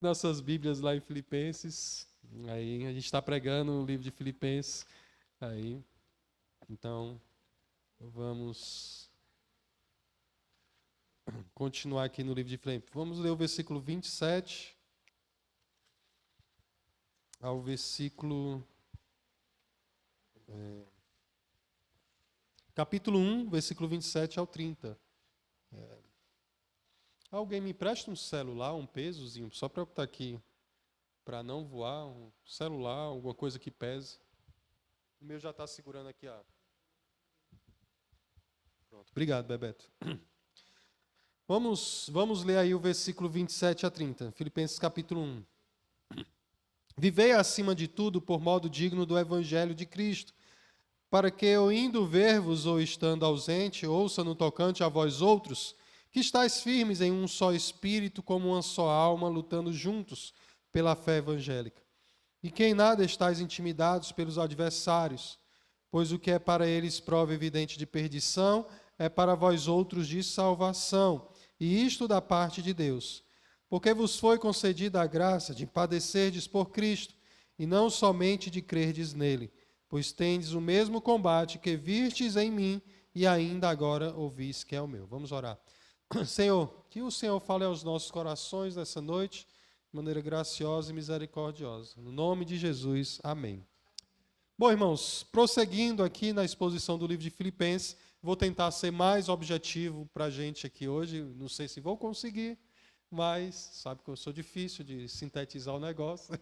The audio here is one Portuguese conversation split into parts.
Nossas Bíblias lá em Filipenses. Aí a gente está pregando o livro de Filipenses. Aí, então, vamos continuar aqui no livro de Filipenses. Vamos ler o versículo 27 ao versículo... capítulo 1, versículo 27 ao 30. Alguém me empresta um celular, um pesozinho, só para eu estar aqui, para não voar, um celular, alguma coisa que pese. O meu já está segurando aqui, ó. Pronto. Obrigado, Bebeto. Vamos ler aí o versículo 27 a 30, Filipenses capítulo 1. Vivei acima de tudo por modo digno do evangelho de Cristo, para que eu indo ver-vos ou estando ausente, ouça no tocante a vós outros, que estáis firmes em um só espírito, como uma só alma, lutando juntos pela fé evangélica. E que em nada estáis intimidados pelos adversários, pois o que é para eles prova evidente de perdição, é para vós outros de salvação, e isto da parte de Deus. Porque vos foi concedida a graça de padecerdes por Cristo, e não somente de crerdes nele, pois tendes o mesmo combate que vistes em mim, e ainda agora ouvis que é o meu. Vamos orar. Senhor, que o Senhor fale aos nossos corações nessa noite, de maneira graciosa e misericordiosa. No nome de Jesus, amém. Bom, irmãos, prosseguindo aqui na exposição do livro de Filipenses, vou tentar ser mais objetivo para a gente aqui hoje. Não sei se vou conseguir, mas sabe que eu sou difícil de sintetizar o negócio.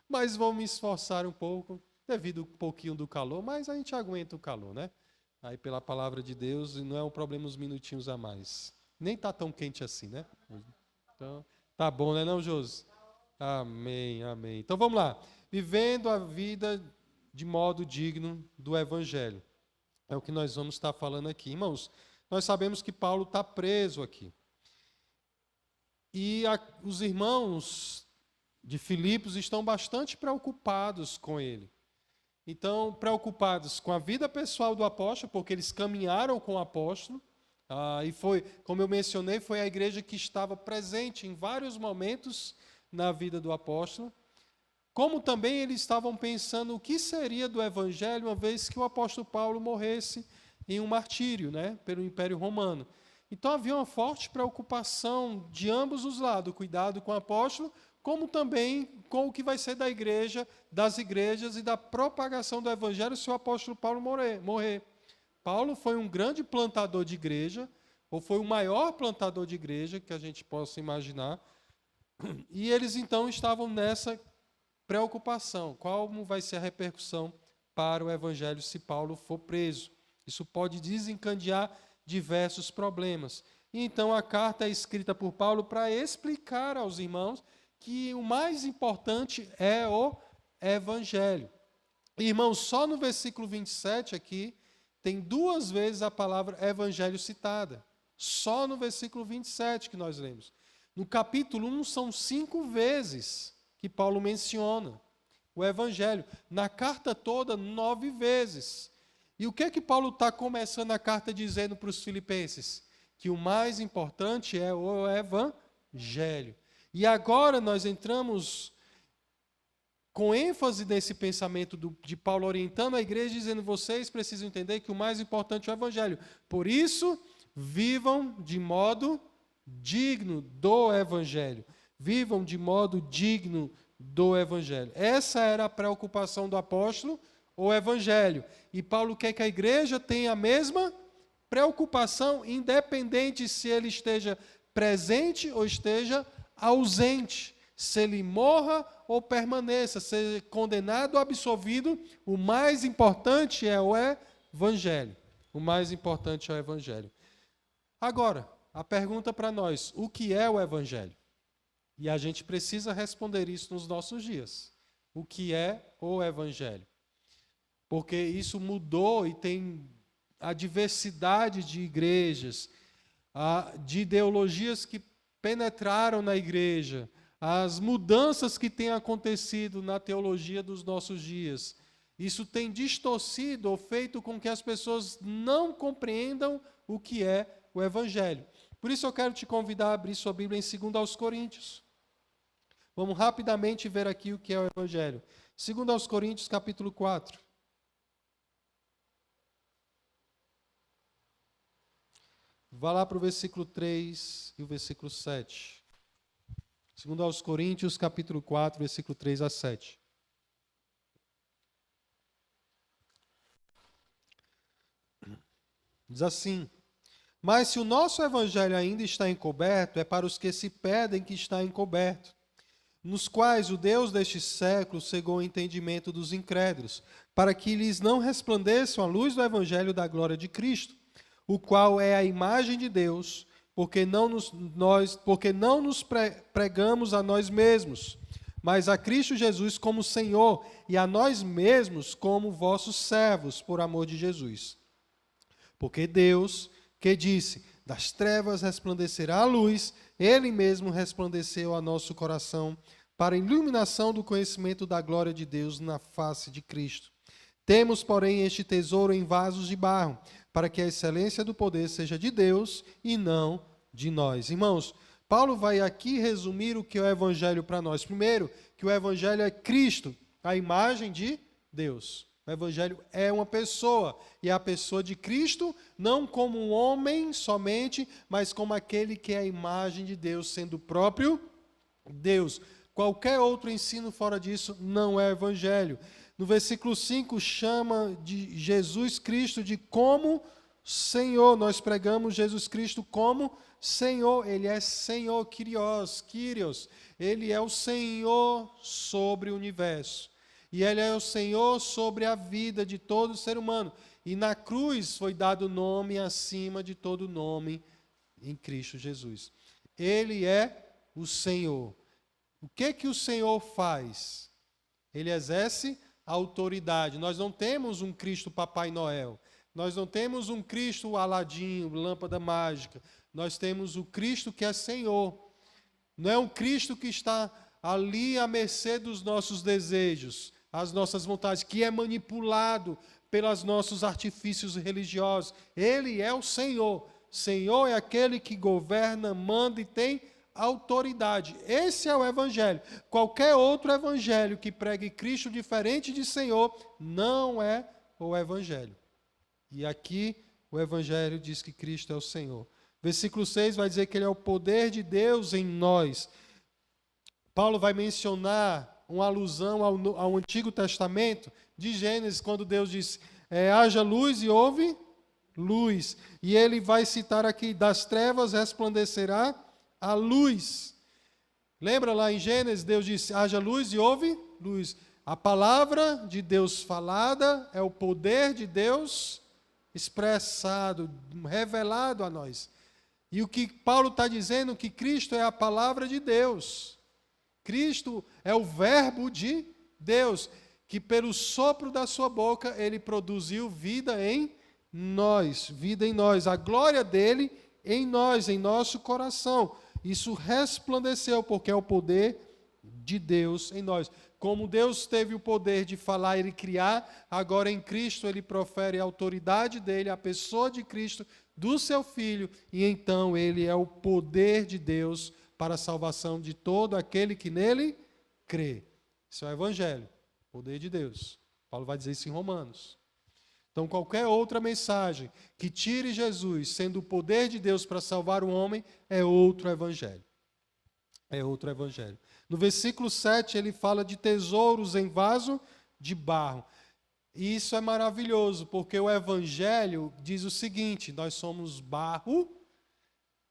Mas vou me esforçar um pouco, devido um pouquinho do calor, mas a gente aguenta o calor, né? Aí pela palavra de Deus, não é um problema uns minutinhos a mais. Nem está tão quente assim, né? Então, tá bom, né, não, Josi? Amém, amém. Então vamos lá. Vivendo a vida de modo digno do Evangelho. É o que nós vamos estar falando aqui. Irmãos, nós sabemos que Paulo está preso aqui. E os irmãos de Filipos estão bastante preocupados com ele. Então, preocupados com a vida pessoal do apóstolo, porque eles caminharam com o apóstolo, e foi, como eu mencionei, foi a igreja que estava presente em vários momentos na vida do apóstolo, como também eles estavam pensando o que seria do evangelho uma vez que o apóstolo Paulo morresse em um martírio, né, pelo Império Romano. Então havia uma forte preocupação de ambos os lados, cuidado com o apóstolo, como também com o que vai ser da igreja, das igrejas e da propagação do evangelho se o apóstolo Paulo morrer. Paulo foi um grande plantador de igreja, ou foi o maior plantador de igreja que a gente possa imaginar, e eles então estavam nessa preocupação. Qual vai ser a repercussão para o evangelho se Paulo for preso? Isso pode desencadear diversos problemas. E então a carta é escrita por Paulo para explicar aos irmãos que o mais importante é o evangelho. Irmãos, só no versículo 27 aqui, tem 2 vezes a palavra evangelho citada. Só no versículo 27 que nós lemos. No capítulo 1 são 5 vezes que Paulo menciona o evangelho. Na carta toda, 9 vezes. E o que é que Paulo está começando a carta dizendo para os filipenses? Que o mais importante é o evangelho. E agora nós entramos com ênfase nesse pensamento de Paulo orientando a igreja, dizendo: vocês precisam entender que o mais importante é o evangelho. Por isso, vivam de modo digno do evangelho. Vivam de modo digno do evangelho. Essa era a preocupação do apóstolo, o evangelho. E Paulo quer que a igreja tenha a mesma preocupação, independente se ele esteja presente ou esteja ausente. Se ele morra ou permaneça, seja condenado ou absolvido, o mais importante é o evangelho. O mais importante é o evangelho. Agora, a pergunta para nós: o que é o evangelho? E a gente precisa responder isso nos nossos dias. O que é o evangelho? Porque isso mudou e tem a diversidade de igrejas, de ideologias que penetraram na igreja, as mudanças que têm acontecido na teologia dos nossos dias. Isso tem distorcido ou feito com que as pessoas não compreendam o que é o evangelho. Por isso eu quero te convidar a abrir sua Bíblia em 2 aos Coríntios. Vamos rapidamente ver aqui o que é o Evangelho. Segundo aos Coríntios, capítulo 4. Vá lá para o versículo 3 e o versículo 7. Segundo aos Coríntios, capítulo 4, versículo 3 a 7. Diz assim: mas se o nosso evangelho ainda está encoberto, é para os que se pedem que está encoberto, nos quais o Deus deste século cegou o entendimento dos incrédulos, para que lhes não resplandeça a luz do evangelho da glória de Cristo, o qual é a imagem de Deus, porque não nos pregamos a nós mesmos, mas a Cristo Jesus como Senhor, e a nós mesmos como vossos servos, por amor de Jesus. Porque Deus, que disse, das trevas resplandecerá a luz, Ele mesmo resplandeceu a nosso coração, para a iluminação do conhecimento da glória de Deus na face de Cristo. Temos, porém, este tesouro em vasos de barro, para que a excelência do poder seja de Deus e não de nós. Irmãos, Paulo vai aqui resumir o que é o Evangelho para nós. Primeiro, que o Evangelho é Cristo, a imagem de Deus. O Evangelho é uma pessoa, e é a pessoa de Cristo, não como um homem somente, mas como aquele que é a imagem de Deus, sendo o próprio Deus. Qualquer outro ensino fora disso não é Evangelho. No versículo 5, chama de Jesus Cristo de como Senhor. Nós pregamos Jesus Cristo como Senhor. Ele é Senhor, Kyrios. Ele é o Senhor sobre o universo. E Ele é o Senhor sobre a vida de todo ser humano. E na cruz foi dado nome acima de todo nome em Cristo Jesus. Ele é o Senhor. O que o Senhor faz? Ele exerce autoridade. Nós não temos um Cristo Papai Noel. Nós não temos um Cristo Aladim, lâmpada mágica. Nós temos o Cristo que é Senhor. Não é um Cristo que está ali à mercê dos nossos desejos, as nossas vontades, que é manipulado pelos nossos artifícios religiosos. Ele é o Senhor. Senhor é aquele que governa, manda e tem autoridade. Esse é o Evangelho. Qualquer outro Evangelho que pregue Cristo diferente de Senhor não é o Evangelho. E aqui o Evangelho diz que Cristo é o Senhor. Versículo 6 vai dizer que Ele é o poder de Deus em nós. Paulo vai mencionar uma alusão ao Antigo Testamento de Gênesis, quando Deus diz, haja luz e houve luz. E ele vai citar aqui, das trevas resplandecerá a luz. Lembra lá em Gênesis, Deus disse, haja luz e houve luz. A palavra de Deus falada é o poder de Deus expressado, revelado a nós. E o que Paulo está dizendo é que Cristo é a palavra de Deus. Cristo é o verbo de Deus, que pelo sopro da sua boca ele produziu vida em nós, a glória dele em nós, em nosso coração. Isso resplandeceu porque é o poder de Deus em nós. Como Deus teve o poder de falar e criar, agora em Cristo ele profere a autoridade dele, a pessoa de Cristo, do seu Filho, e então ele é o poder de Deus para a salvação de todo aquele que nele crê. Isso é o Evangelho, poder de Deus. Paulo vai dizer isso em Romanos. Então, qualquer outra mensagem que tire Jesus, sendo o poder de Deus para salvar o homem, é outro Evangelho. É outro Evangelho. No versículo 7, ele fala de tesouros em vaso de barro. E isso é maravilhoso, porque o Evangelho diz o seguinte, nós somos barro,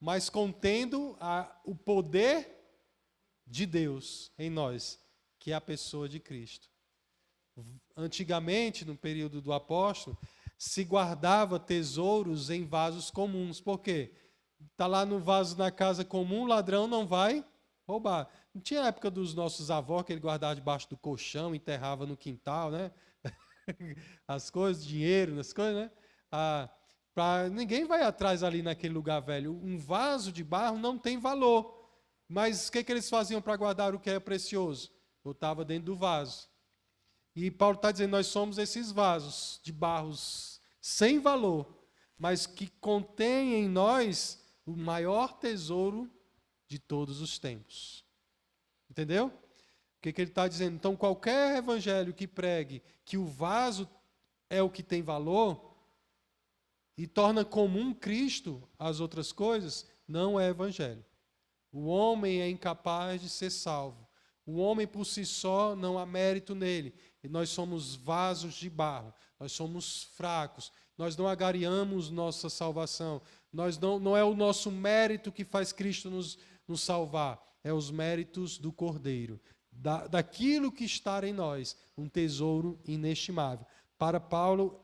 mas contendo o poder de Deus em nós, que é a pessoa de Cristo. Antigamente, no período do apóstolo, se guardava tesouros em vasos comuns. Por quê? Está lá no vaso na casa comum, o ladrão não vai roubar. Não tinha a época dos nossos avós, que ele guardava debaixo do colchão, enterrava no quintal, né? As coisas, dinheiro, as coisas, né? Ninguém vai atrás ali naquele lugar velho. Um vaso de barro não tem valor. Mas o que eles faziam para guardar o que é precioso? Botava dentro do vaso. E Paulo está dizendo, nós somos esses vasos de barros sem valor, mas que contém em nós o maior tesouro de todos os tempos. Entendeu? O que ele está dizendo? Então, qualquer evangelho que pregue que o vaso é o que tem valor e torna comum Cristo às outras coisas, não é evangelho. O homem é incapaz de ser salvo. O homem por si só não há mérito nele. E nós somos vasos de barro. Nós somos fracos. Nós não agariamos nossa salvação. Não é o nosso mérito que faz Cristo nos salvar. É os méritos do Cordeiro. Daquilo que está em nós, um tesouro inestimável. Para Paulo,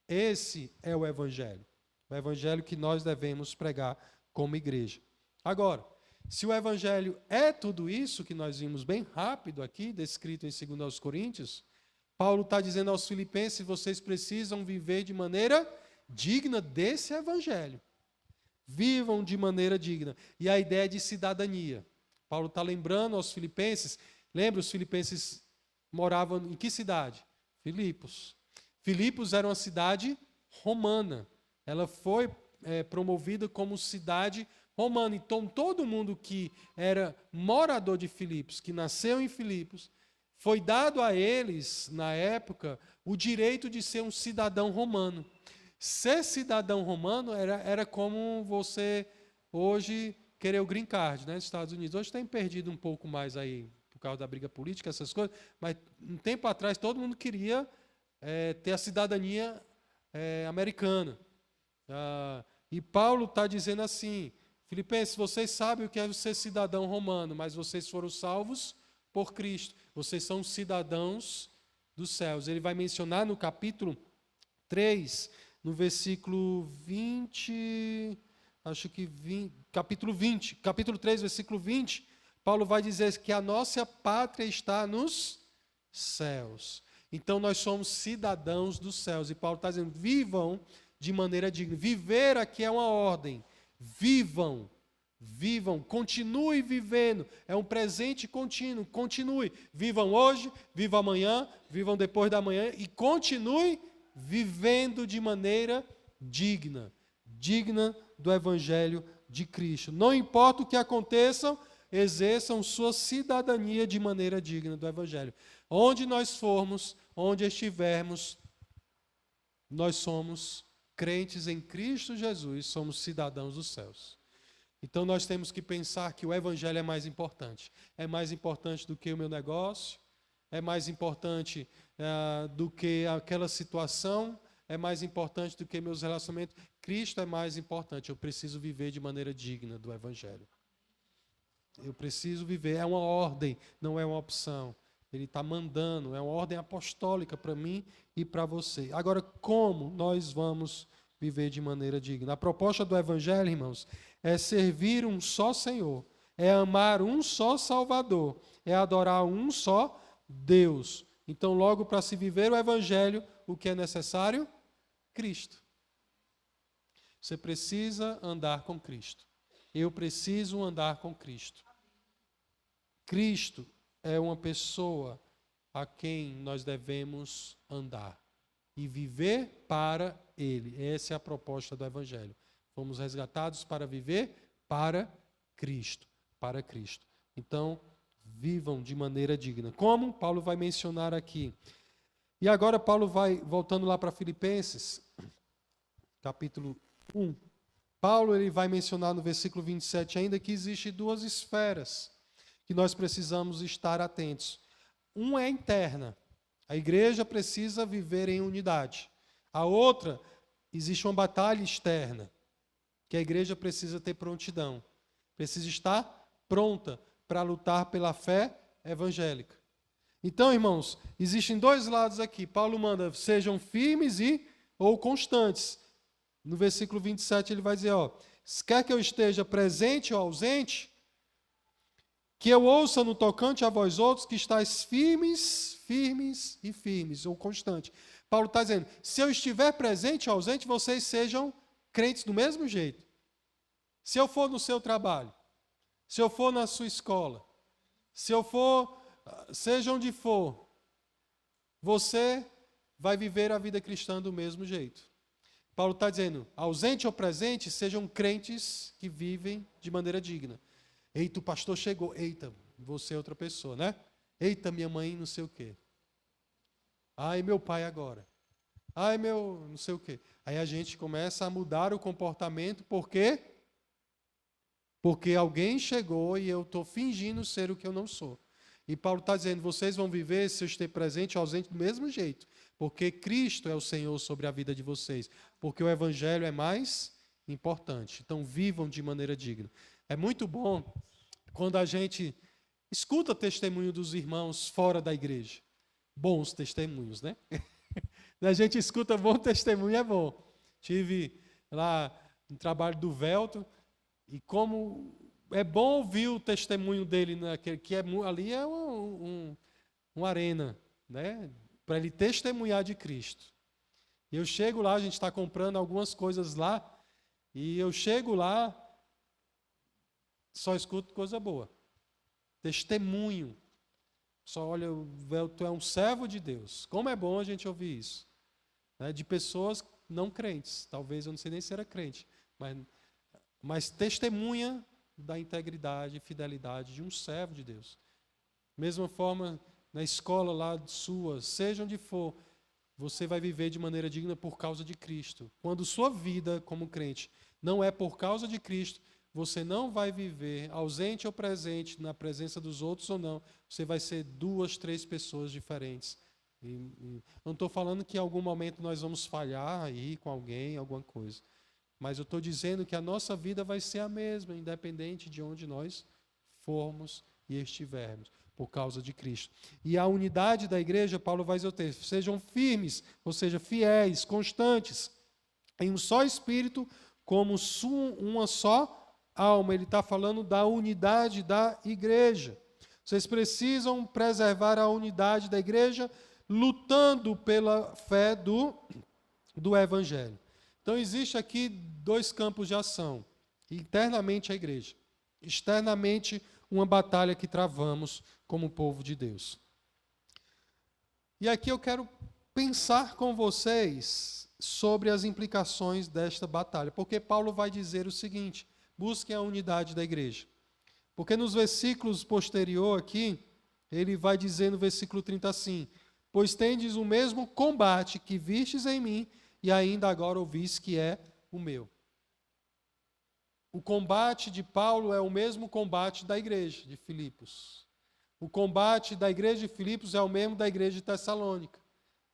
esse é o evangelho. O evangelho que nós devemos pregar como igreja. Agora, se o evangelho é tudo isso que nós vimos bem rápido aqui, descrito em 2 Coríntios, Paulo está dizendo aos filipenses, vocês precisam viver de maneira digna desse evangelho. Vivam de maneira digna. E a ideia de cidadania. Paulo está lembrando aos filipenses, lembra, os filipenses moravam em que cidade? Filipos. Filipos era uma cidade romana. Ela foi promovida como cidade romana. Então, todo mundo que era morador de Filipos, que nasceu em Filipos, foi dado a eles, na época, o direito de ser um cidadão romano. Ser cidadão romano era como você hoje querer o green card, né, nos Estados Unidos. Hoje tem perdido um pouco mais aí, por causa da briga política, essas coisas, mas um tempo atrás todo mundo queria ter a cidadania americana. E Paulo está dizendo assim, Filipenses, vocês sabem o que é ser cidadão romano, mas vocês foram salvos por Cristo. Vocês são cidadãos dos céus. Ele vai mencionar no capítulo 3, no versículo 20, capítulo 3, versículo 20, Paulo vai dizer que a nossa pátria está nos céus. Então nós somos cidadãos dos céus. E Paulo está dizendo, vivam de maneira digna. Viver aqui é uma ordem. Vivam, continue vivendo, é um presente contínuo, continue, vivam hoje, vivam amanhã, vivam depois da manhã e continue vivendo de maneira digna do Evangelho de Cristo. Não importa o que aconteça, exerçam sua cidadania de maneira digna do Evangelho. Onde nós formos, onde estivermos, nós somos crentes em Cristo Jesus, somos cidadãos dos céus. Então nós temos que pensar que o evangelho é mais importante. É mais importante do que o meu negócio, é mais importante do que aquela situação, é mais importante do que meus relacionamentos. Cristo é mais importante. Eu preciso viver de maneira digna do evangelho. Eu preciso viver, é uma ordem, não é uma opção. Ele está mandando, é uma ordem apostólica para mim e para você. Agora, como nós vamos viver de maneira digna? A proposta do Evangelho, irmãos, é servir um só Senhor, é amar um só Salvador, é adorar um só Deus. Então, logo, para se viver o Evangelho, o que é necessário? Cristo. Você precisa andar com Cristo. Eu preciso andar com Cristo. Cristo é uma pessoa a quem nós devemos andar e viver para Ele. Essa é a proposta do Evangelho. Fomos resgatados para viver para Cristo. Para Cristo. Então, vivam de maneira digna. Como? Paulo vai mencionar aqui. E agora Paulo vai, voltando lá para Filipenses, capítulo 1. Paulo ele vai mencionar no versículo 27 ainda que existem duas esferas que nós precisamos estar atentos. Uma é interna. A igreja precisa viver em unidade. A outra, existe uma batalha externa, que a igreja precisa ter prontidão. Precisa estar pronta para lutar pela fé evangélica. Então, irmãos, existem dois lados aqui. Paulo manda, sejam firmes ou constantes. No versículo 27 ele vai dizer, quer que eu esteja presente ou ausente, que eu ouça no tocante a vós outros que estáis firmes, ou constante. Paulo está dizendo, se eu estiver presente ou ausente, vocês sejam crentes do mesmo jeito. Se eu for no seu trabalho, se eu for na sua escola, se eu for, seja onde for, você vai viver a vida cristã do mesmo jeito. Paulo está dizendo, ausente ou presente, sejam crentes que vivem de maneira digna. Eita, o pastor chegou. Eita, você é outra pessoa, né? Eita, minha mãe não sei o quê. Ai, meu pai agora. Ai, meu não sei o quê. Aí a gente começa a mudar o comportamento, por quê? Porque alguém chegou e eu estou fingindo ser o que eu não sou. E Paulo está dizendo, vocês vão viver se eu estiver presente ou ausente do mesmo jeito. Porque Cristo é o Senhor sobre a vida de vocês. Porque o Evangelho é mais importante. Então vivam de maneira digna. É muito bom quando a gente escuta testemunho dos irmãos fora da igreja. Bons testemunhos, né? A gente escuta bom testemunho, é bom. Tive lá no trabalho do Velto, e como é bom ouvir o testemunho dele, naquele, que ali é uma arena, né? Para ele testemunhar de Cristo. E eu chego lá, a gente está comprando algumas coisas lá, e eu chego lá, só escuto coisa boa. Testemunho. Só olha, tu é um servo de Deus. Como é bom a gente ouvir isso. Né? De pessoas não crentes. Talvez, eu não sei nem se era crente, mas testemunha da integridade e fidelidade de um servo de Deus. Mesma forma, na escola lá sua, seja onde for, você vai viver de maneira digna por causa de Cristo. Quando sua vida como crente não é por causa de Cristo, você não vai viver ausente ou presente, na presença dos outros ou não. Você vai ser 2, 3 pessoas diferentes. Não estou falando que em algum momento nós vamos falhar aí com alguém, alguma coisa. Mas eu estou dizendo que a nossa vida vai ser a mesma, independente de onde nós formos e estivermos, por causa de Cristo. E a unidade da igreja, Paulo vai dizer o texto, sejam firmes, ou seja, fiéis, constantes, em um só espírito, como uma só alma. Ele está falando da unidade da igreja. Vocês precisam preservar a unidade da igreja, lutando pela fé do Evangelho. Então, existe aqui 2 campos de ação. Internamente a igreja. Externamente, uma batalha que travamos como povo de Deus. E aqui eu quero pensar com vocês sobre as implicações desta batalha. Porque Paulo vai dizer o seguinte, busquem a unidade da igreja. Porque nos versículos posteriores aqui, ele vai dizer no versículo 30 assim, pois tendes o mesmo combate que vistes em mim, e ainda agora ouvis que é o meu. O combate de Paulo é o mesmo combate da igreja de Filipos. O combate da igreja de Filipos é o mesmo da igreja de Tessalônica.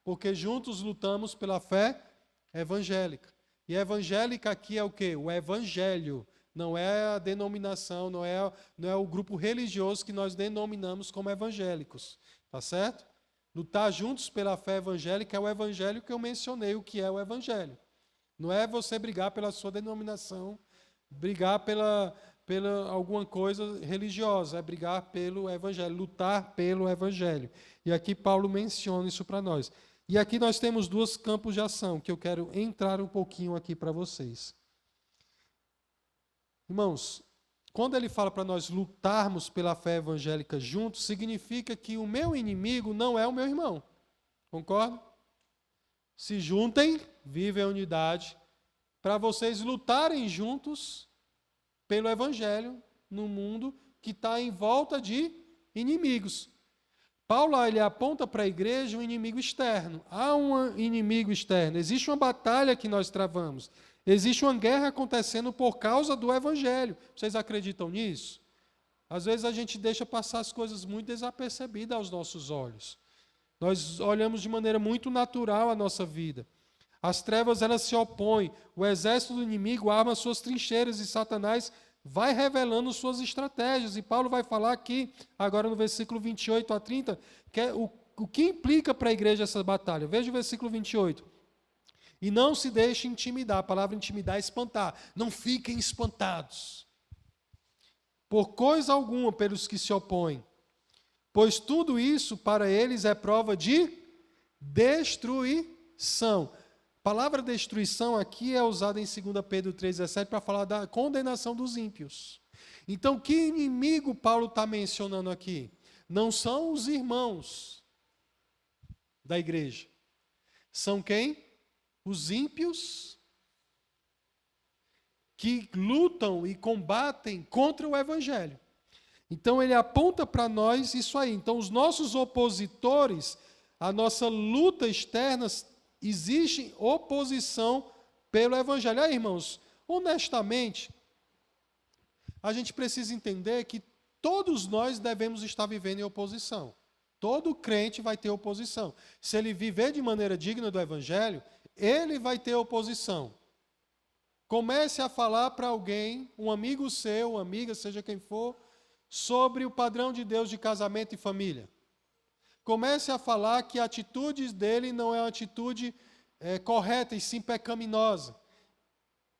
Porque juntos lutamos pela fé evangélica. E a evangélica aqui é o quê? O evangelho. Não é a denominação, não é o grupo religioso que nós denominamos como evangélicos. Tá certo? Lutar juntos pela fé evangélica é o evangelho que eu mencionei, o que é o evangelho. Não é você brigar pela sua denominação, brigar pela alguma coisa religiosa, é brigar pelo evangelho, lutar pelo evangelho. E aqui Paulo menciona isso para nós. E aqui nós temos 2 campos de ação, que eu quero entrar um pouquinho aqui para vocês. Irmãos, quando ele fala para nós lutarmos pela fé evangélica juntos, significa que o meu inimigo não é o meu irmão. Concorda? Se juntem, vivem a unidade, para vocês lutarem juntos pelo evangelho no mundo que está em volta de inimigos. Paulo ele aponta para a igreja um inimigo externo. Há um inimigo externo. Existe uma batalha que nós travamos. Existe uma guerra acontecendo por causa do evangelho. Vocês acreditam nisso? Às vezes a gente deixa passar as coisas muito desapercebidas aos nossos olhos. Nós olhamos de maneira muito natural a nossa vida. As trevas elas se opõem. O exército do inimigo arma suas trincheiras e Satanás vai revelando suas estratégias. E Paulo vai falar aqui, agora no versículo 28 a 30, que é o que implica para a igreja essa batalha. Veja o versículo 28. E não se deixe intimidar. A palavra intimidar é espantar. Não fiquem espantados. Por coisa alguma pelos que se opõem. Pois tudo isso para eles é prova de destruição. A palavra destruição aqui é usada em 2 Pedro 3,17 para falar da condenação dos ímpios. Então, que inimigo Paulo está mencionando aqui? Não são os irmãos da igreja. São quem? Os ímpios que lutam e combatem contra o evangelho. Então ele aponta para nós isso aí. Então os nossos opositores, a nossa luta externa, existe oposição pelo Evangelho. Aí, irmãos, honestamente, a gente precisa entender que todos nós devemos estar vivendo em oposição. Todo crente vai ter oposição. Se ele viver de maneira digna do Evangelho, ele vai ter oposição. Comece a falar para alguém, um amigo seu, uma amiga, seja quem for, sobre o padrão de Deus de casamento e família. Comece a falar que a atitude dele não é uma atitude correta e sim pecaminosa.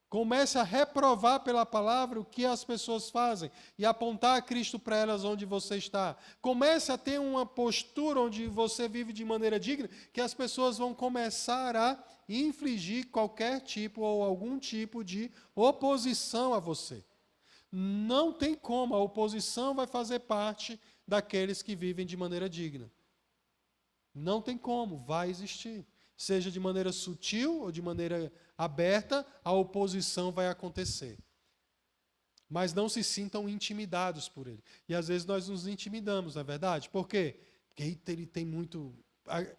Comece a reprovar pela palavra o que as pessoas fazem e apontar a Cristo para elas onde você está. Comece a ter uma postura onde você vive de maneira digna, que as pessoas vão começar a infligir qualquer tipo ou algum tipo de oposição a você. Não tem como, a oposição vai fazer parte daqueles que vivem de maneira digna. Não tem como, vai existir. Seja de maneira sutil ou de maneira aberta, a oposição vai acontecer. Mas não se sintam intimidados por ele. E às vezes nós nos intimidamos, não é verdade? Por quê? Porque ele tem muito...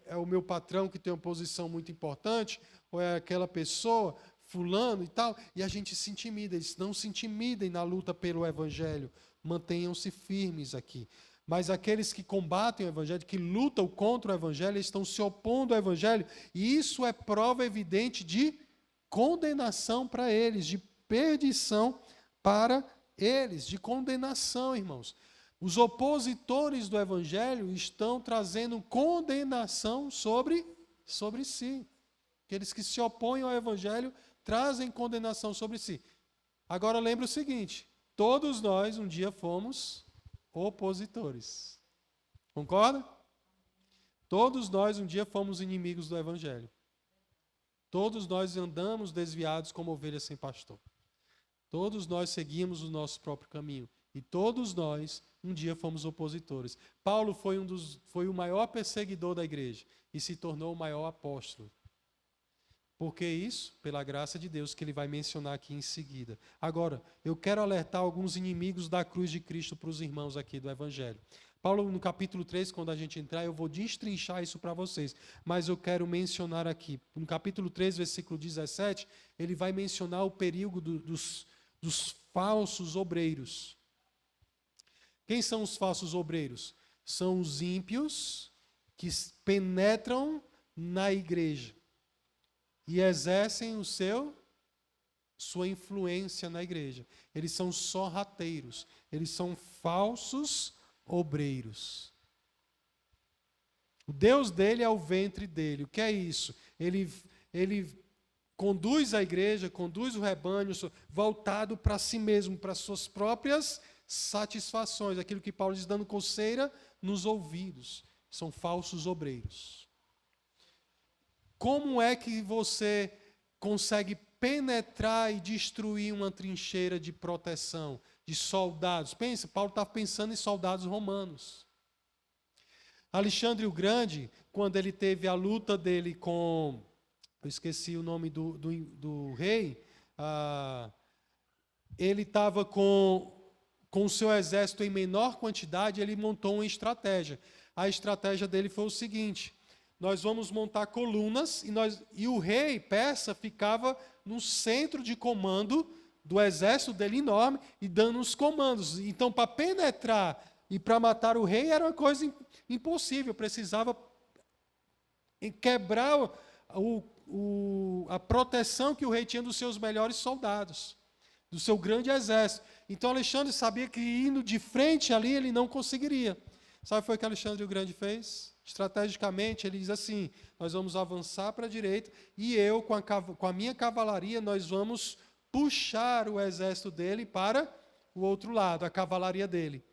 É o meu patrão que tem uma posição muito importante, ou é aquela pessoa, fulano e tal, e a gente se intimida. Eles não se intimidem na luta pelo Evangelho. Mantenham-se firmes aqui. Mas aqueles que combatem o Evangelho, que lutam contra o Evangelho, eles estão se opondo ao Evangelho, e isso é prova evidente de condenação para eles, de perdição para eles, de condenação, irmãos. Os opositores do Evangelho estão trazendo condenação sobre si. Aqueles que se opõem ao Evangelho trazem condenação sobre si. Agora lembre o seguinte, todos nós um dia fomos opositores. Concorda? Todos nós um dia fomos inimigos do Evangelho. Todos nós andamos desviados como ovelhas sem pastor. Todos nós seguimos o nosso próprio caminho. E todos nós um dia fomos opositores. Paulo foi o maior perseguidor da igreja e se tornou o maior apóstolo. Por que isso? Pela graça de Deus, que ele vai mencionar aqui em seguida. Agora, eu quero alertar alguns inimigos da cruz de Cristo para os irmãos aqui do Evangelho. Paulo, no capítulo 3, quando a gente entrar, eu vou destrinchar isso para vocês. Mas eu quero mencionar aqui. No capítulo 3, versículo 17, ele vai mencionar o perigo dos falsos obreiros. Quem são os falsos obreiros? São os ímpios que penetram na igreja e exercem sua influência na igreja. Eles são sorrateiros, eles são falsos obreiros. O Deus dele é o ventre dele. O que é isso? Ele conduz a igreja, conduz o rebanho voltado para si mesmo, para suas próprias satisfações. Aquilo que Paulo diz, dando coceira nos ouvidos. São falsos obreiros. Como é que você consegue penetrar e destruir uma trincheira de proteção, de soldados? Pensa, Paulo estava pensando em soldados romanos. Alexandre o Grande, quando ele teve a luta dele com... Eu esqueci o nome do rei. Ele estava com o seu exército em menor quantidade, ele montou uma estratégia. A estratégia dele foi o seguinte: nós vamos montar colunas e o rei persa ficava no centro de comando do exército dele enorme e dando os comandos. Então, para penetrar e para matar o rei era uma coisa impossível. Precisava quebrar a proteção que o rei tinha dos seus melhores soldados, do seu grande exército. Então, Alexandre sabia que indo de frente ali ele não conseguiria. Sabe o que foi que Alexandre o Grande fez? Estrategicamente, ele diz assim: nós vamos avançar para a direita e eu, com a minha cavalaria, nós vamos puxar o exército dele para o outro lado, a cavalaria dele.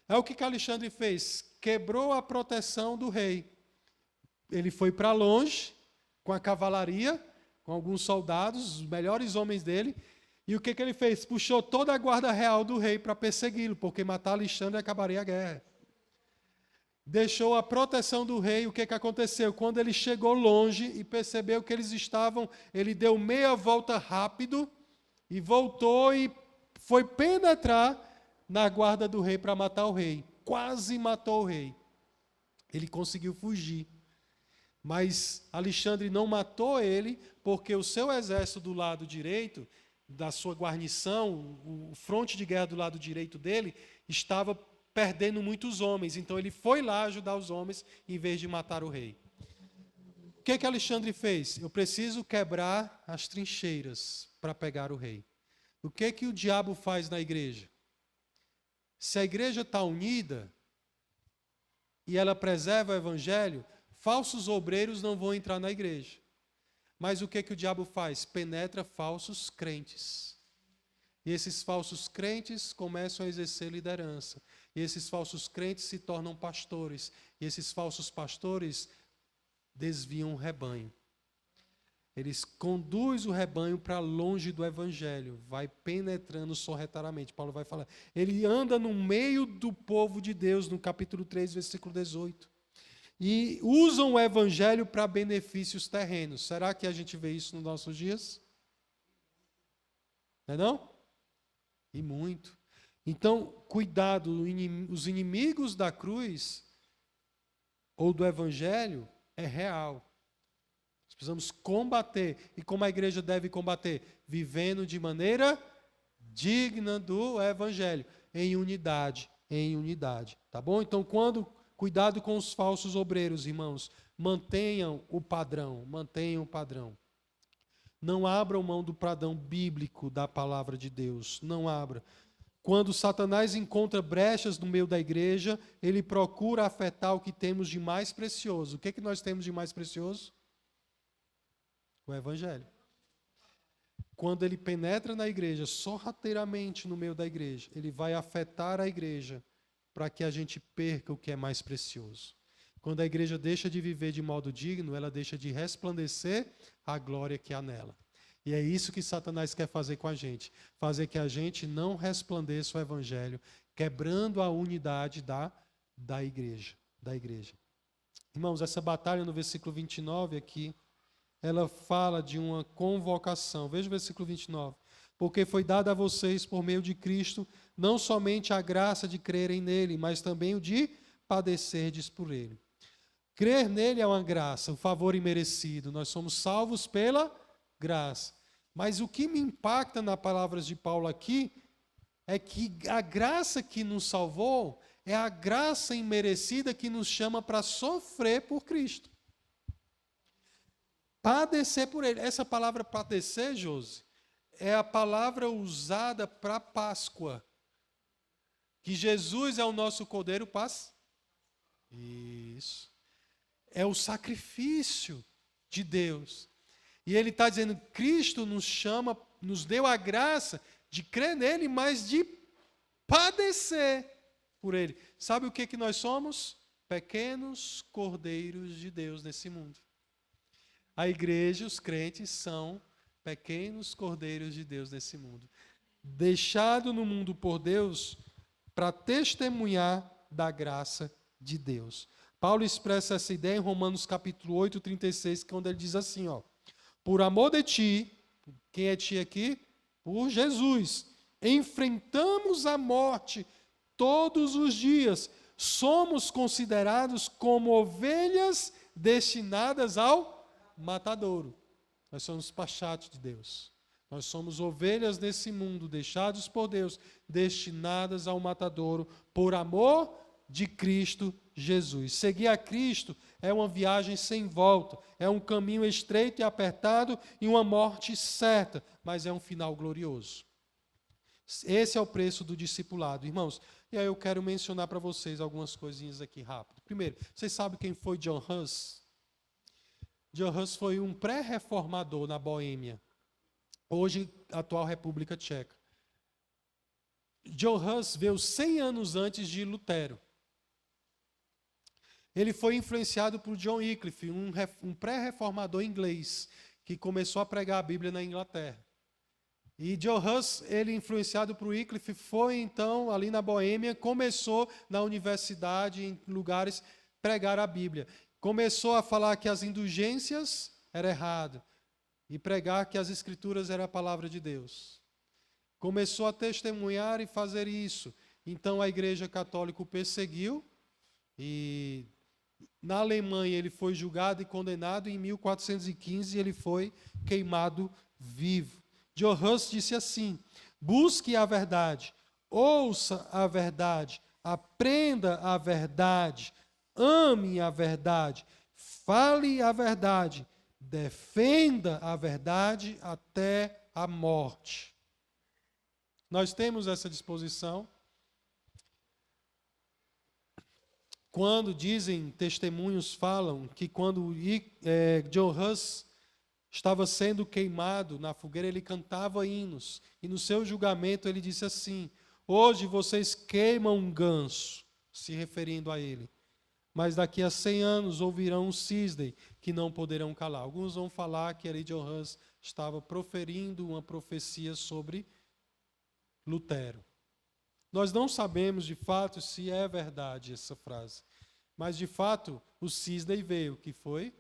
É o que Alexandre fez: quebrou a proteção do rei. Ele foi para longe com a cavalaria, com alguns soldados, os melhores homens dele, e o que ele fez? Puxou toda a guarda real do rei para persegui-lo, porque matar Alexandre acabaria a guerra. Deixou a proteção do rei. O que aconteceu? Quando ele chegou longe e percebeu que eles estavam, ele deu meia volta rápido e voltou e foi penetrar na guarda do rei para matar o rei. Quase matou o rei. Ele conseguiu fugir. Mas Alexandre não matou ele, porque o seu exército do lado direito, da sua guarnição, o fronte de guerra do lado direito dele, estava perdendo muitos homens. Então ele foi lá ajudar os homens, em vez de matar o rei. O que Alexandre fez? Eu preciso quebrar as trincheiras para pegar o rei. O que o diabo faz na igreja? Se a igreja está unida e ela preserva o evangelho, falsos obreiros não vão entrar na igreja. Mas o que o diabo faz? Penetra falsos crentes. E esses falsos crentes começam a exercer liderança. E esses falsos crentes se tornam pastores. E esses falsos pastores desviam o rebanho. Eles conduzem o rebanho para longe do evangelho. Vai penetrando sorrateiramente. Paulo vai falar. Ele anda no meio do povo de Deus, no capítulo 3, versículo 18. E usam o evangelho para benefícios terrenos. Será que a gente vê isso nos nossos dias? Não é não? E muito. Então, cuidado, os inimigos da cruz ou do evangelho é real. Nós precisamos combater. E como a igreja deve combater? Vivendo de maneira digna do evangelho, em unidade, tá bom? Então, cuidado com os falsos obreiros, irmãos. Mantenham o padrão. Não abram mão do padrão bíblico da palavra de Deus. Não abra. Quando Satanás encontra brechas no meio da igreja, ele procura afetar o que temos de mais precioso. O que nós temos de mais precioso? O evangelho. Quando ele penetra na igreja, sorrateiramente no meio da igreja, ele vai afetar a igreja para que a gente perca o que é mais precioso. Quando a igreja deixa de viver de modo digno, ela deixa de resplandecer a glória que há nela. E é isso que Satanás quer fazer com a gente. Fazer que a gente não resplandeça o evangelho, quebrando a unidade da igreja. Irmãos, essa batalha no versículo 29 aqui, ela fala de uma convocação. Veja o versículo 29. Porque foi dada a vocês, por meio de Cristo, não somente a graça de crerem nele, mas também o de padecerdes por ele. Crer nele é uma graça, um favor imerecido. Nós somos salvos pela graça. Mas o que me impacta nas palavras de Paulo aqui é que a graça que nos salvou é a graça imerecida que nos chama para sofrer por Cristo. Padecer por ele. Essa palavra padecer, Josi, é a palavra usada para Páscoa. Que Jesus é o nosso Cordeiro Paz. Isso. É o sacrifício de Deus. E ele está dizendo, Cristo nos chama, nos deu a graça de crer nele, mas de padecer por ele. Sabe o que nós somos? Pequenos cordeiros de Deus nesse mundo. A igreja, os crentes, são pequenos cordeiros de Deus nesse mundo. Deixado no mundo por Deus para testemunhar da graça de Deus. Paulo expressa essa ideia em Romanos capítulo 8, 36, quando ele diz assim, por amor de ti, quem é ti aqui? Por Jesus. Enfrentamos a morte todos os dias. Somos considerados como ovelhas destinadas ao matadouro. Nós somos pachatos de Deus. Nós somos ovelhas nesse mundo, deixados por Deus, destinadas ao matadouro, por amor de Cristo Jesus. Seguir a Cristo é uma viagem sem volta, é um caminho estreito e apertado e uma morte certa, mas é um final glorioso. Esse é o preço do discipulado, irmãos. E aí eu quero mencionar para vocês algumas coisinhas aqui rápido. Primeiro, vocês sabem quem foi John Hus? John Hus foi um pré-reformador na Boêmia, hoje atual República Tcheca. John Hus veio 100 anos antes de Lutero. Ele foi influenciado por John Wycliffe, um pré-reformador inglês, que começou a pregar a Bíblia na Inglaterra. E John Hus, ele influenciado por Wycliffe, foi então ali na Boêmia, começou na universidade, em lugares, pregar a Bíblia. Começou a falar que as indulgências eram errado e pregar que as Escrituras eram a palavra de Deus. Começou a testemunhar e fazer isso. Então a Igreja Católica o perseguiu e na Alemanha ele foi julgado e condenado e em 1415 ele foi queimado vivo. John Huss disse assim: busque a verdade, ouça a verdade, aprenda a verdade, ame a verdade, fale a verdade, defenda a verdade até a morte. Nós temos essa disposição. Quando dizem, testemunhos falam, que quando John Huss estava sendo queimado na fogueira, ele cantava hinos. E no seu julgamento ele disse assim: hoje vocês queimam um ganso, se referindo a ele. Mas daqui a 100 anos ouvirão um cisne que não poderão calar. Alguns vão falar que ali John Huss estava proferindo uma profecia sobre Lutero. Nós não sabemos de fato se é verdade essa frase. Mas de fato o cisne veio, que foi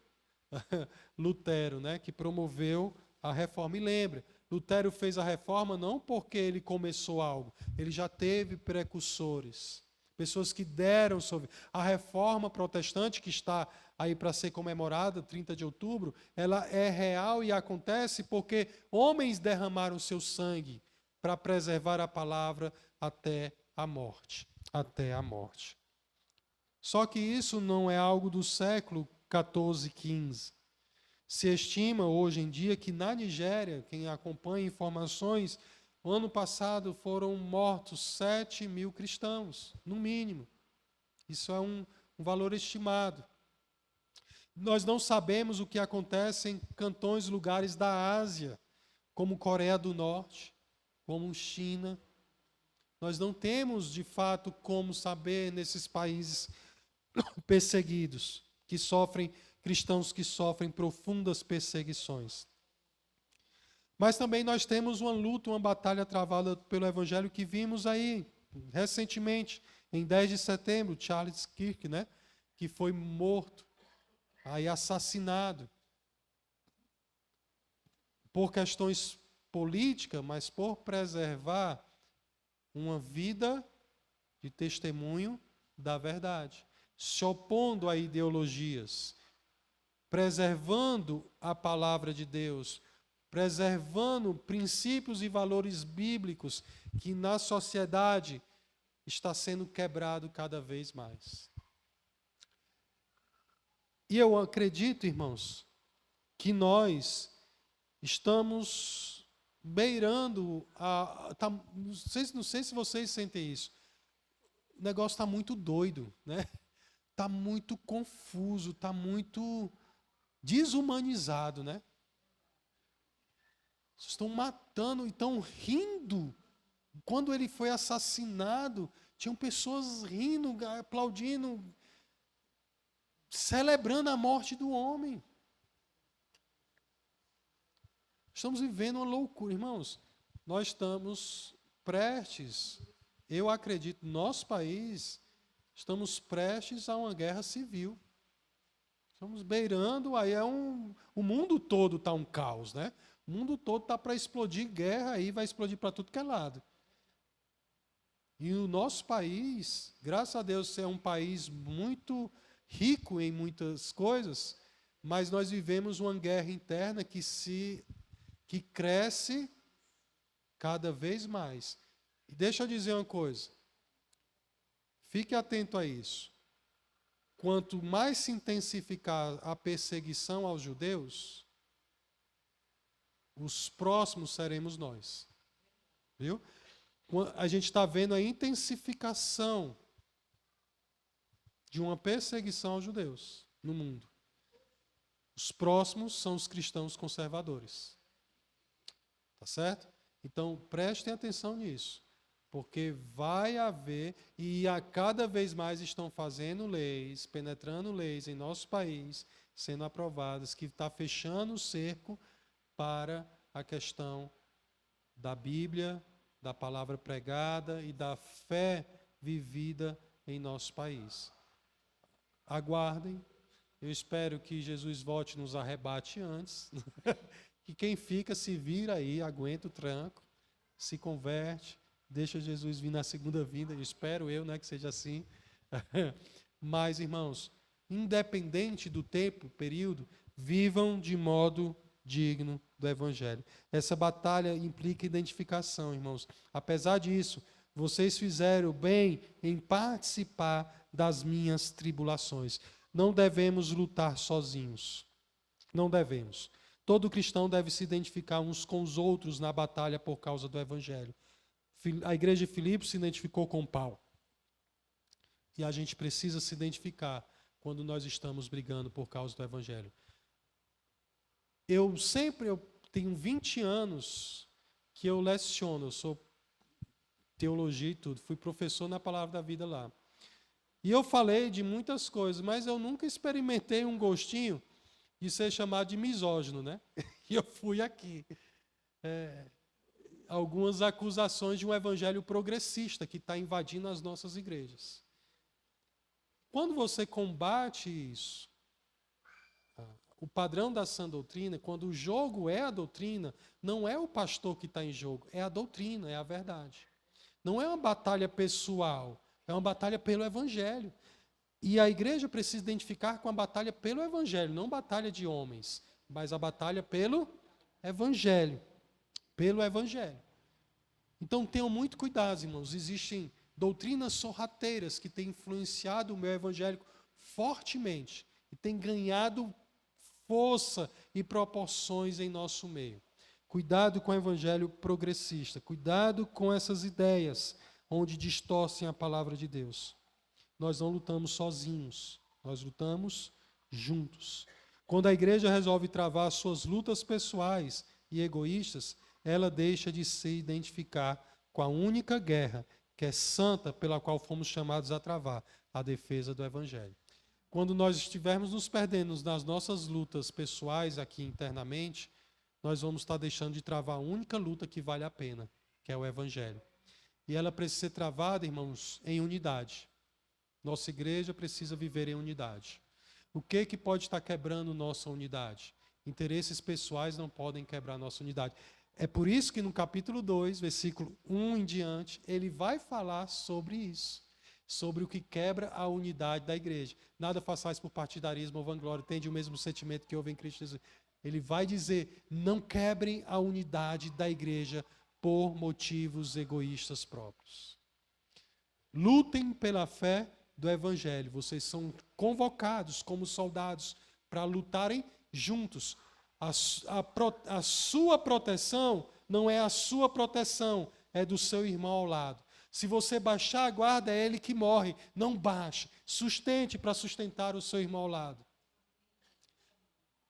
Lutero, né, que promoveu a reforma. E lembre, Lutero fez a reforma não porque ele começou algo, ele já teve precursores, pessoas que deram sobre. A reforma protestante, que está aí para ser comemorada, 30 de outubro, ela é real e acontece porque homens derramaram seu sangue para preservar a palavra até a morte. Até a morte. Só que isso não é algo do século 14, 15. Se estima hoje em dia que na Nigéria, quem acompanha informações, no ano passado foram mortos 7.000 cristãos, no mínimo. Isso é um valor estimado. Nós não sabemos o que acontece em cantões, lugares da Ásia, como Coreia do Norte, como China. Nós não temos, de fato, como saber nesses países perseguidos, que sofrem, cristãos que sofrem profundas perseguições. Mas também nós temos uma luta, uma batalha travada pelo Evangelho que vimos aí recentemente, em 10 de setembro, Charles Kirk, né, que foi morto, aí assassinado, por questões políticas, mas por preservar uma vida de testemunho da verdade, se opondo a ideologias, preservando a palavra de Deus, preservando princípios e valores bíblicos que na sociedade está sendo quebrado cada vez mais. E eu acredito, irmãos, que nós estamos beirando não sei se vocês sentem isso. O negócio está muito doido, né? Está muito confuso, está muito desumanizado, né? Estão matando, estão rindo. Quando ele foi assassinado, tinham pessoas rindo, aplaudindo, celebrando a morte do homem. Estamos vivendo uma loucura, irmãos. Nós estamos prestes, eu acredito, nosso país, estamos prestes a uma guerra civil. Estamos beirando, aí o mundo todo está um caos, né? O mundo todo está para explodir guerra, aí vai explodir para tudo que é lado. E o nosso país, graças a Deus, é um país muito rico em muitas coisas, mas nós vivemos uma guerra interna que cresce cada vez mais. E deixa eu dizer uma coisa. Fique atento a isso. Quanto mais se intensificar a perseguição aos judeus, os próximos seremos nós. Viu? A gente está vendo a intensificação de uma perseguição aos judeus no mundo. Os próximos são os cristãos conservadores. Tá certo? Então, prestem atenção nisso. Porque vai haver, e a cada vez mais estão fazendo leis, penetrando leis em nosso país, sendo aprovadas, que está fechando o cerco para a questão da Bíblia, da palavra pregada e da fé vivida em nosso país. Aguardem. Eu espero que Jesus volte e nos arrebate antes. Que quem fica se vira aí, aguenta o tranco, se converte, Deixa Jesus vir na segunda vinda, espero eu, né, que seja assim. Mas, irmãos, independente do tempo, período, vivam de modo digno do Evangelho. Essa batalha implica identificação, irmãos. Apesar disso, vocês fizeram bem em participar das minhas tribulações. Não devemos lutar sozinhos. Não devemos. Todo cristão deve se identificar uns com os outros na batalha por causa do Evangelho. A igreja de Filipos se identificou com Paulo. E a gente precisa se identificar quando nós estamos brigando por causa do Evangelho. Eu tenho 20 anos que eu leciono, eu sou teologia e tudo, fui professor na Palavra da Vida lá. E eu falei de muitas coisas, mas eu nunca experimentei um gostinho de ser chamado de misógino, né? E eu fui aqui. Algumas acusações de um evangelho progressista que está invadindo as nossas igrejas. Quando você combate isso, o padrão da sã doutrina, quando o jogo é a doutrina, não é o pastor que está em jogo, é a doutrina, é a verdade. Não é uma batalha pessoal, é uma batalha pelo evangelho. E a igreja precisa identificar com a batalha pelo evangelho, não batalha de homens, mas a batalha pelo evangelho. Pelo evangelho. Então tenham muito cuidado, irmãos. Existem doutrinas sorrateiras que têm influenciado o meio evangélico fortemente e têm ganhado força e proporções em nosso meio. Cuidado com o evangelho progressista, cuidado com essas ideias onde distorcem a palavra de Deus. Nós não lutamos sozinhos, nós lutamos juntos. Quando a igreja resolve travar suas lutas pessoais e egoístas, ela deixa de se identificar com a única guerra, que é santa, pela qual fomos chamados a travar, a defesa do evangelho. Quando nós estivermos nos perdendo nas nossas lutas pessoais aqui internamente, nós vamos estar deixando de travar a única luta que vale a pena, que é o evangelho. E ela precisa ser travada, irmãos, em unidade. Nossa igreja precisa viver em unidade. O que pode estar quebrando nossa unidade? Interesses pessoais não podem quebrar nossa unidade. É por isso que no capítulo 2, versículo 1 em diante, ele vai falar sobre isso. Sobre o que quebra a unidade da igreja. Nada façais por partidarismo ou vanglória, tende o mesmo sentimento que houve em Cristo Jesus. Ele vai dizer, não quebrem a unidade da igreja por motivos egoístas próprios. Lutem pela fé do evangelho. Vocês são convocados como soldados para lutarem juntos. A sua proteção não é a sua proteção, é do seu irmão ao lado. Se você baixar a guarda, é ele que morre. Não baixe. Sustente para sustentar o seu irmão ao lado.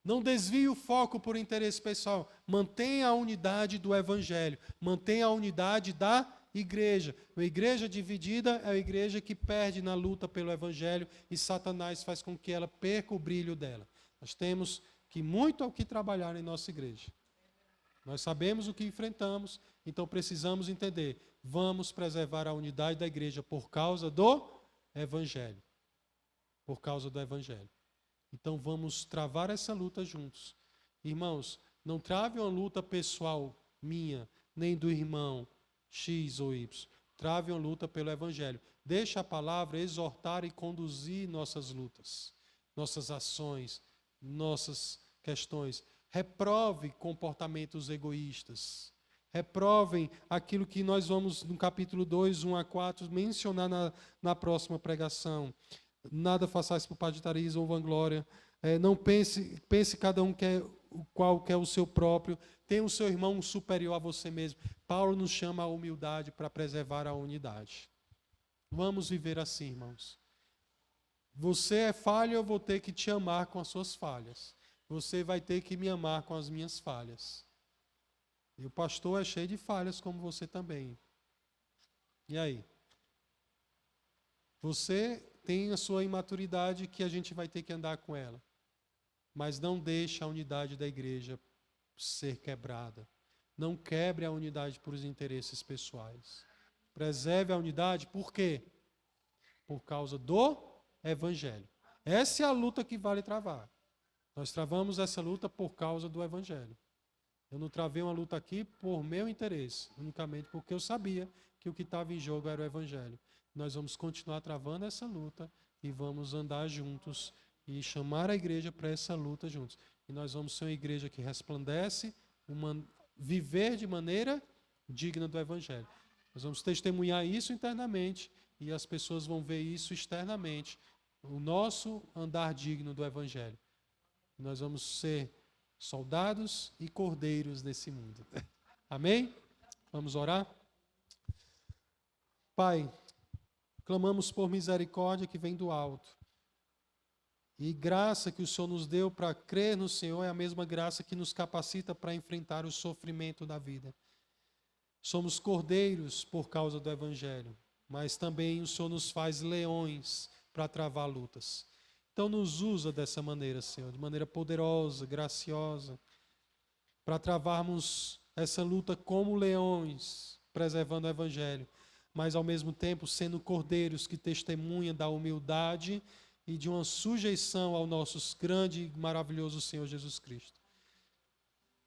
Não desvie o foco por interesse pessoal. Mantenha a unidade do evangelho. Mantenha a unidade da igreja. Uma igreja dividida é a igreja que perde na luta pelo evangelho e Satanás faz com que ela perca o brilho dela. Nós temos que muito ao que trabalhar em nossa igreja. Nós sabemos o que enfrentamos, então precisamos entender. Vamos preservar a unidade da igreja por causa do evangelho. Por causa do evangelho. Então vamos travar essa luta juntos. Irmãos, não trave uma luta pessoal minha, nem do irmão X ou Y. Trave uma luta pelo evangelho. Deixa a palavra exortar e conduzir nossas lutas, nossas ações, nossas questões. Reprove comportamentos egoístas. Reprovem aquilo que nós vamos, no capítulo 2, 1 a 4, mencionar na próxima pregação. Nada façais por partidarismo ou vanglória. Não pense cada um qual quer o seu próprio. Tenha o seu irmão superior a você mesmo. Paulo nos chama à humildade para preservar a unidade. Vamos viver assim, irmãos. Você é falha, eu vou ter que te amar com as suas falhas. Você vai ter que me amar com as minhas falhas. E o pastor é cheio de falhas, como você também. E aí? Você tem a sua imaturidade que a gente vai ter que andar com ela. Mas não deixe a unidade da igreja ser quebrada. Não quebre a unidade por interesses pessoais. Preserve a unidade, por quê? Por causa do evangelho. Essa é a luta que vale travar. Nós travamos essa luta por causa do evangelho. Eu não travei uma luta aqui por meu interesse, unicamente porque eu sabia que o que estava em jogo era o Evangelho. Nós vamos continuar travando essa luta e vamos andar juntos e chamar a igreja para essa luta juntos. E nós vamos ser uma igreja que resplandece, viver de maneira digna do Evangelho. Nós vamos testemunhar isso internamente e as pessoas vão ver isso externamente, o nosso andar digno do Evangelho. Nós vamos ser soldados e cordeiros desse mundo. Amém? Vamos orar? Pai, clamamos por misericórdia que vem do alto. E graça que o Senhor nos deu para crer no Senhor é a mesma graça que nos capacita para enfrentar o sofrimento da vida. Somos cordeiros por causa do Evangelho, mas também o Senhor nos faz leões para travar lutas. Então nos usa dessa maneira, Senhor, de maneira poderosa, graciosa, para travarmos essa luta como leões, preservando o Evangelho, mas ao mesmo tempo sendo cordeiros que testemunham da humildade e de uma sujeição ao nosso grande e maravilhoso Senhor Jesus Cristo.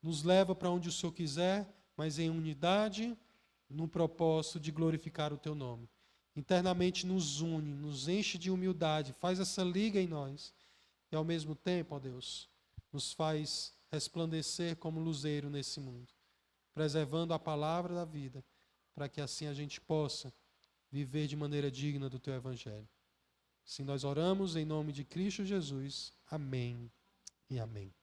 Nos leva para onde o Senhor quiser, mas em unidade, no propósito de glorificar o Teu nome. Internamente nos une, nos enche de humildade, faz essa liga em nós. E ao mesmo tempo, ó Deus, nos faz resplandecer como luzeiro nesse mundo, preservando a palavra da vida, para que assim a gente possa viver de maneira digna do Teu Evangelho. Assim nós oramos em nome de Cristo Jesus. Amém e amém.